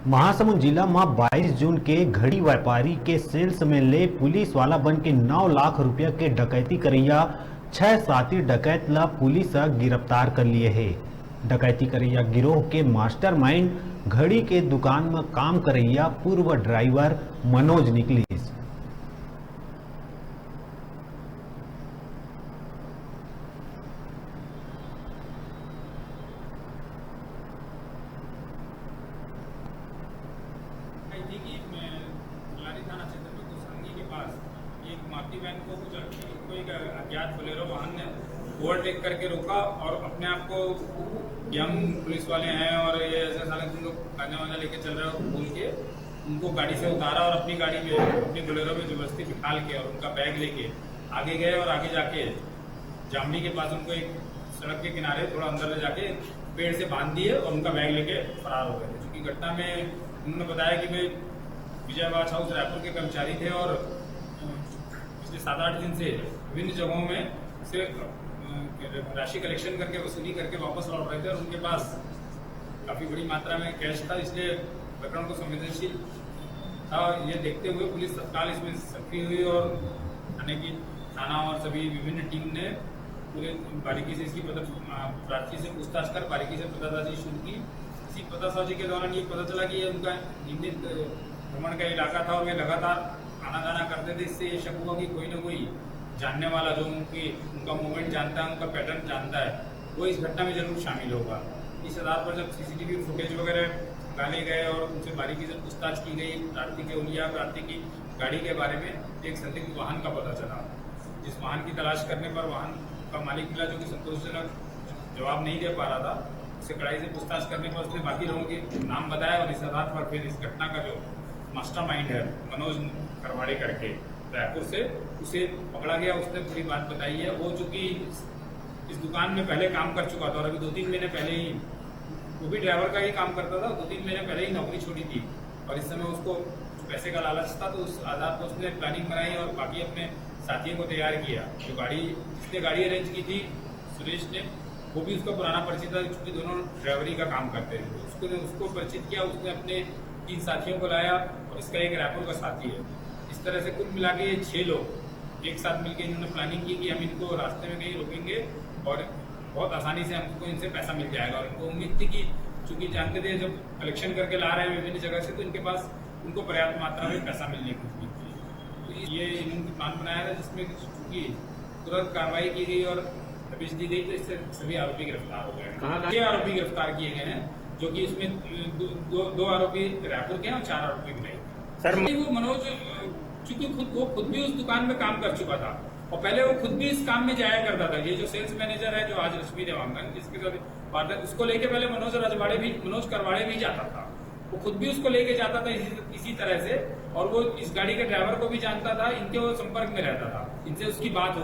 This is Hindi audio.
महासमुंद जिला में 22 जून के घड़ी व्यापारी के सेल्स में ले पुलिस वाला बन के 9 लाख रुपया के डकैती करैया 6 साथी डकैत ला पुलिस गिरफ्तार कर लिए है। डकैती करैया गिरोह के मास्टरमाइंड घड़ी के दुकान में काम करैया पूर्व ड्राइवर मनोज निकली। कि लारी थाना क्षेत्र में कुसंगी के पास एक मारुति वैन को एक अज्ञात बोलेरो वाहन ने ओवरटेक करके रोका और अपने आप को कि हम पुलिस वाले हैं और ये ऐसे साले तुम लोग गाना वाना लेके चल रहे हो बोल के उनको गाड़ी से उतारा और अपनी गाड़ी में अपनी बोलेरो में जबरदस्ती बिठाल के और उनका बैग लेके आगे गए और आगे जाके जामनी के पास उनको एक सड़क के किनारे थोड़ा अंदर ले जाके पेड़ से बांध दिए और उनका बैग लेके फरार हो गए। चूंकि घटना में उन्होंने बताया कि वे विजय वाच हाउस रायपुर के कर्मचारी थे और पिछले 7-8 दिन से विभिन्न जगहों में से राशि कलेक्शन करके वसूली करके वापस लौट रहे थे और उनके पास काफी बड़ी मात्रा में कैश था, इसलिए प्रकरण को संवेदनशील था। ये देखते हुए पुलिस तत्काल इसमें सक्रिय हुई और थाने की थाना और सभी विभिन्न टीम ने पूरे बारीकी से इसकी प्रार्थी से पूछताछ कर बारीकी से पतासाजी शुरू की। इसी पतासाजी के दौरान ये पता चला कि ये उनका नियमित भ्रमण का इलाका था और वे लगातार आना जाना करते थे। इससे ये शक हुआ कि कोई ना कोई जानने वाला जो उनका मूवमेंट जानता है, उनका पैटर्न जानता है, वो इस घटना में जरूर शामिल होगा। इस आधार पर जब सीसीटीवी फुटेज वगैरह डाले गए और उनसे बारीकी से पूछताछ की गई, प्रार्थी के उलिया प्रार्थी की गाड़ी के बारे में एक संदिग्ध वाहन का पता चला। जिस वाहन की तलाश करने पर वाहन का मालिक मिला जो कि संतोषजनक जवाब नहीं दे पा रहा था। उससे कड़ाई से पूछताछ करने पर उसने बाकी लोगों के नाम बताया और इस आधार पर फिर इस घटना का जो मास्टरमाइंड है मनोज करवाड़े करके रायपुर से, उसे पकड़ा गया। उसने पूरी बात बताई है। वो चूंकि इस दुकान में पहले काम कर चुका था और अभी 2-3 महीने पहले ही वो भी ड्राइवर का ही काम करता था, 2-3 महीने पहले ही नौकरी छोड़ी थी और इस समय उसको पैसे का लालच था। तो उस आधार पर उसने प्लानिंग बनाई और बाकी अपने साथियों को तैयार किया। जो जिसने गाड़ी अरेंज की थी सुरेश ने, वो भी उसका पुराना परिचित था क्योंकि दोनों ड्राइवरी का काम करते थे। उसको परिचित किया, उसने अपने 3 साथियों को लाया और इसका एक रायपुर का साथी है। इस तरह से कुल मिला के 6 लोग एक साथ मिलकर इन्होंने प्लानिंग की कि हम इनको रास्ते में कहीं रोकेंगे और बहुत आसानी से हमको इनसे पैसा मिल जाएगा। और इनको उम्मीद थी कि चूंकि जानते थे जब कलेक्शन करके ला रहे हैं विभिन्न जगह से, तो इनके पास उनको पर्याप्त मात्रा में पैसा मिलने की उम्मीद थी। तो ये इन्होंने प्लान बनाया था जिसमें चूंकि तुरंत कार्रवाई की गई और दबिश दी गई, तो इससे सभी आरोपी गिरफ्तार हो गए। 6 आरोपी गिरफ्तार किए गए हैं, जो कि इसमें 2 आरोपी रायपुर के हैं और 4 आरोपी भिलाई। सर वो मनोज चूंकि खुद भी उस दुकान में काम कर चुका था और पहले वो खुद भी इस काम में जाया करता था। ये जो सेल्स मैनेजर है जो आज रश्मि देवांगन जिसके साथ उसको लेके पहले मनोज करवाड़े भी जाता था। वो खुद भी उसको लेके जाता था इसी तरह से, और वो इस गाड़ी के ड्राइवर को भी जानता था, इनके वो संपर्क में रहता था, इनसे उसकी बात